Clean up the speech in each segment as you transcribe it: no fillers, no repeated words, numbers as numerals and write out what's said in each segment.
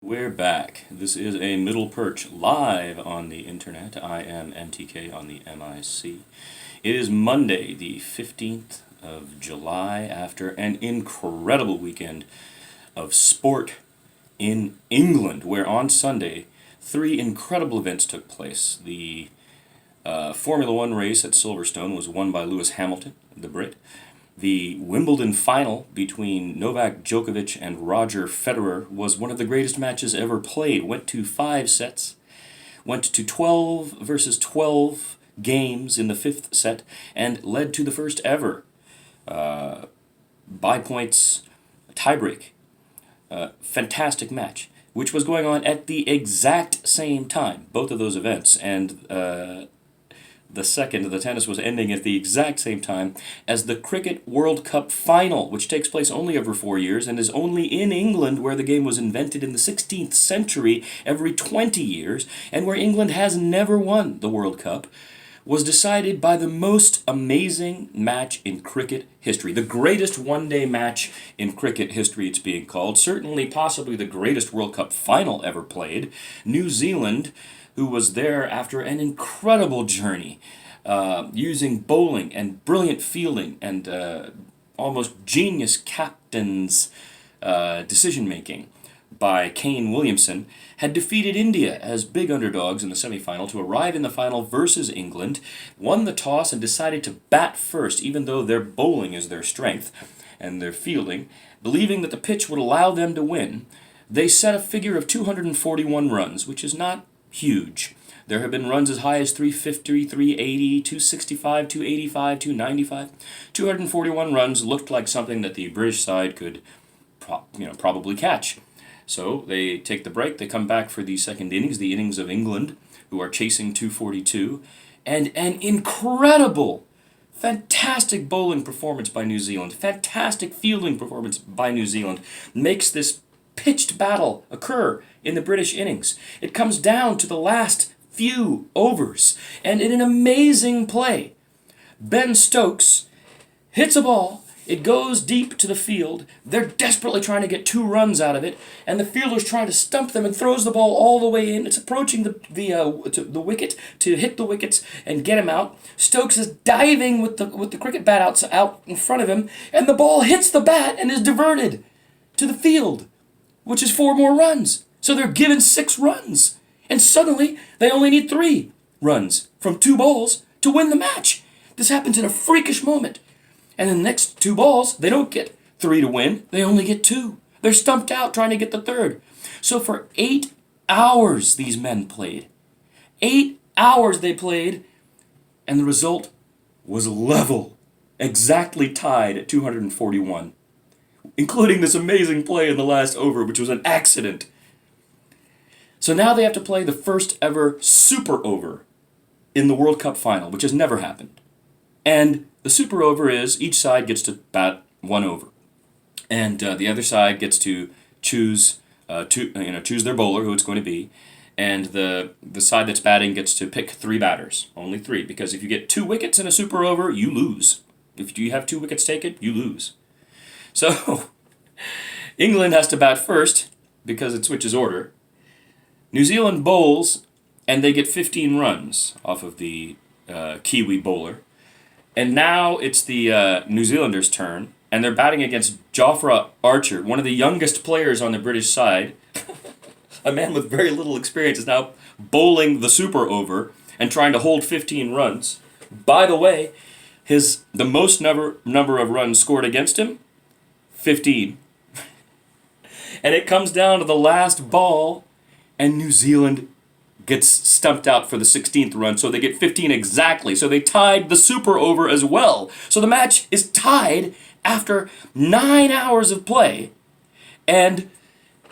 We're back. This is a Middle Perch live on the internet. I am MTK on the MIC. It is Monday, the 15th of July, after an incredible weekend of sport in England, where on Sunday, three incredible events took place. The Formula One race at Silverstone was won by Lewis Hamilton, the Brit. The Wimbledon final between Novak Djokovic and Roger Federer was one of the greatest matches ever played. Went to 5 sets, went to 12 versus 12 games in the 5th set, and led to the first ever by points tiebreak. Fantastic match, which was going on at the exact same time, both of those events, and the tennis was ending at the exact same time as the Cricket World Cup final, which takes place only over 4 years and is only in England, where the game was invented in the 16th century, every 20 years, and where England has never won the World Cup, was decided by the most amazing match in cricket history. The greatest one-day match in cricket history, it's being called. Certainly, possibly the greatest World Cup final ever played. New Zealand, who was there after an incredible journey, using bowling and brilliant fielding and almost genius captain's decision-making by Kane Williamson, had defeated India as big underdogs in the semifinal to arrive in the final versus England, won the toss and decided to bat first, even though their bowling is their strength and their fielding. Believing that the pitch would allow them to win, they set a figure of 241 runs, which is not huge. There have been runs as high as 350, 380, 265, 285, 295. 241 runs looked like something that the British side could probably catch. So they take the break, they come back for the second innings, the innings of England, who are chasing 242, and an incredible, fantastic bowling performance by New Zealand, fantastic fielding performance by New Zealand, makes this pitched battle occur in the British innings. It comes down to the last few overs, and in an amazing play, Ben Stokes hits a ball. It goes deep to the field. They're desperately trying to get 2 runs out of it, and the fielder's trying to stump them and throws the ball all the way in. It's approaching the wicket to hit the wickets and get him out. Stokes is diving with the cricket bat out in front of him, and the ball hits the bat and is diverted to the field, which is 4 more runs. So they're given 6 runs, and suddenly they only need 3 runs from 2 balls to win the match. This happens in a freakish moment. And the next 2 balls, they don't get 3 to win. They only get 2. They're stumped out trying to get the 3rd. So for 8 hours, these men played. 8 hours they played, and the result was level, exactly tied at 241, including this amazing play in the last over, which was an accident. So now they have to play the first ever super over in the World Cup final, which has never happened. And the super over is each side gets to bat 1 over, and the other side gets to choose their bowler, who it's going to be, and the side that's batting gets to pick 3 batters, only 3, because if you get 2 wickets in a super over, you lose. If you have 2 wickets taken, you lose. So England has to bat first because it switches order. New Zealand bowls, and they get 15 runs off of the Kiwi bowler. And now it's the New Zealanders' turn, and they're batting against Jofra Archer, one of the youngest players on the British side. A man with very little experience is now bowling the super over and trying to hold 15 runs. By the way, the most number of runs scored against him, 15. And it comes down to the last ball, and New Zealand gets stumped out for the 16th run, so they get 15 exactly. So they tied the super over as well. So the match is tied after 9 hours of play, and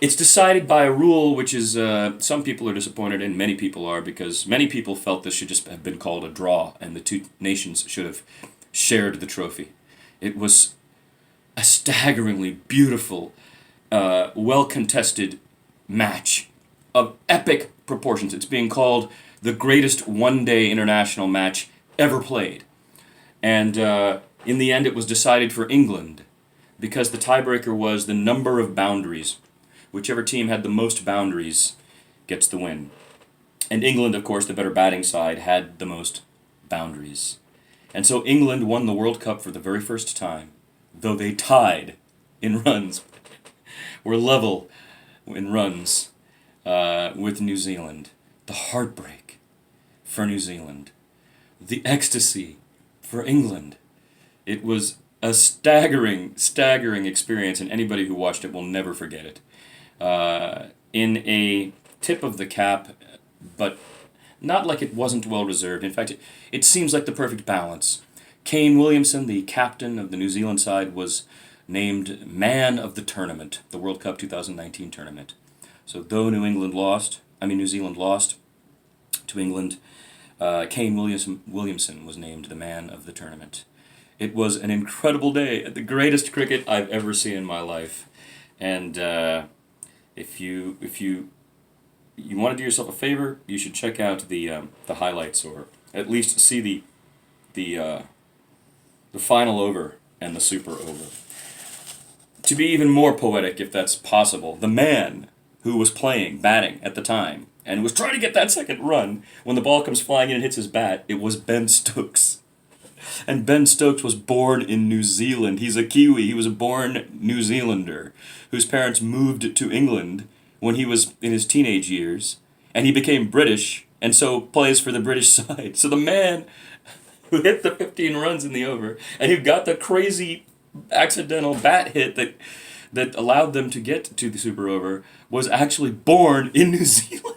it's decided by a rule which is some people are disappointed in, many people are, because many people felt this should just have been called a draw, and the 2 nations should have shared the trophy. It was a staggeringly beautiful, well-contested match of epic proportions. It's being called the greatest one-day international match ever played. And in the end, it was decided for England, because the tiebreaker was the number of boundaries, Whichever team had the most boundaries gets the win. And England, of course, the better batting side, had the most boundaries. And so England won the World Cup for the very first time, though they tied in runs, were level in runs with New Zealand. The heartbreak for New Zealand. The ecstasy for England. It was a staggering experience, and anybody who watched it will never forget it. In a tip of the cap, but not like it wasn't well reserved. In fact, it seems like the perfect balance. Kane Williamson, the captain of the New Zealand side, was named Man of the Tournament, the World Cup 2019 tournament. So though New Zealand lost to England, Kane Williamson was named the Man of the Tournament. It was an incredible day, the greatest cricket I've ever seen in my life. And if you want to do yourself a favor, you should check out the highlights, or at least see the final over and the super over. To be even more poetic, if that's possible, the man who was batting at the time, and was trying to get that second run, when the ball comes flying in and hits his bat, it was Ben Stokes. And Ben Stokes was born in New Zealand. He's a Kiwi. He was a born New Zealander whose parents moved to England when he was in his teenage years, and he became British, and so plays for the British side. So the man who hit the 15 runs in the over, and who got the crazy accidental bat hit that allowed them to get to the super over, was actually born in New Zealand.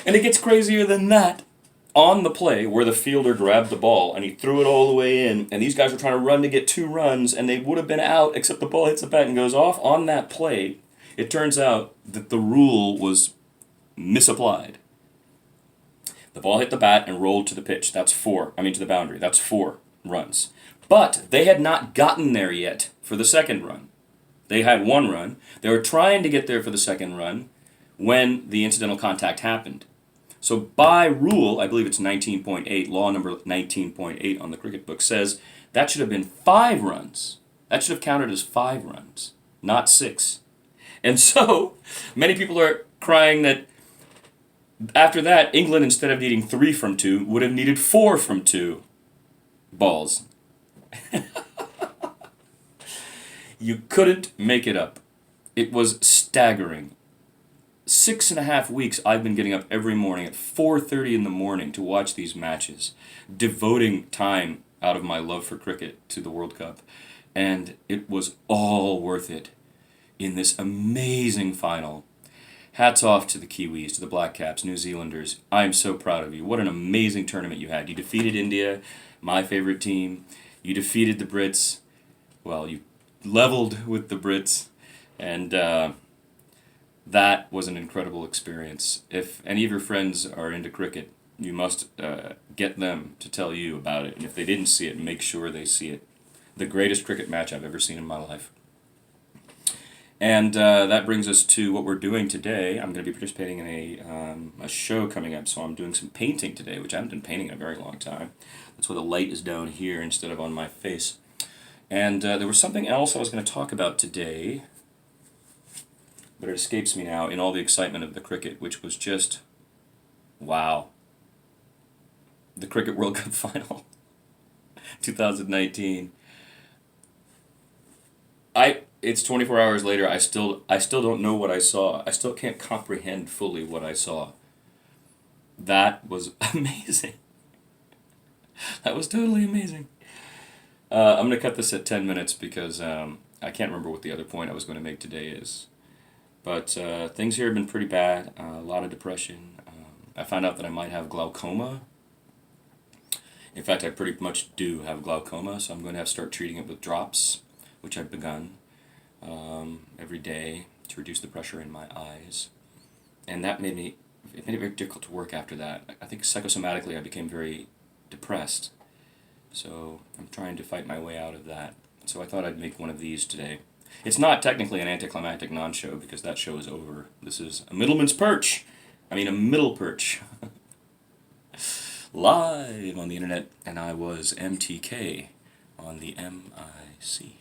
And it gets crazier than that. On the play where the fielder grabbed the ball and he threw it all the way in, and these guys were trying to run to get 2 runs, and they would have been out except the ball hits the bat and goes off. On that play, it turns out that the rule was misapplied. The ball hit the bat and rolled to the pitch. To the boundary. That's 4 runs. But they had not gotten there yet for the second run. They had 1 run. They were trying to get there for the second run when the incidental contact happened. So by rule, I believe it's 19.8, law number 19.8 on the cricket book, says that should have been 5 runs. That should have counted as 5 runs, not 6. And so many people are crying that after that, England, instead of needing 3 from 2, would have needed 4 from 2 balls. You couldn't make it up. It was staggering. 6.5 weeks I've been getting up every morning at 4:30 in the morning to watch these matches, devoting time out of my love for cricket to the World Cup, and it was all worth it in this amazing final. Hats off to the Kiwis, to the Black Caps, New Zealanders. I'm so proud of you. What an amazing tournament you had. You defeated India, my favorite team. You defeated the Brits. Well, you leveled with the Brits, and that was an incredible experience. If any of your friends are into cricket, you must get them to tell you about it. And if they didn't see it, make sure they see it. The greatest cricket match I've ever seen in my life. And that brings us to what we're doing today. I'm going to be participating in a show coming up, so I'm doing some painting today, which I haven't been painting in a very long time. That's why the light is down here instead of on my face. And there was something else I was going to talk about today, but it escapes me now in all the excitement of the cricket, which was just, wow. The Cricket World Cup Final, 2019. It's 24 hours later, I still don't know what I saw. I still can't comprehend fully what I saw. That was amazing. That was totally amazing. I'm going to cut this at 10 minutes because I can't remember what the other point I was going to make today is. But things here have been pretty bad, a lot of depression. I found out that I might have glaucoma. In fact, I pretty much do have glaucoma, so I'm going to have to start treating it with drops, which I've begun every day to reduce the pressure in my eyes. And it made it very difficult to work after that. I think psychosomatically I became very depressed. So I'm trying to fight my way out of that. So I thought I'd make one of these today. It's not technically an anticlimactic non-show because that show is over. This is a middleman's perch. A middle perch. Live on the internet, and I was MTK on the MIC.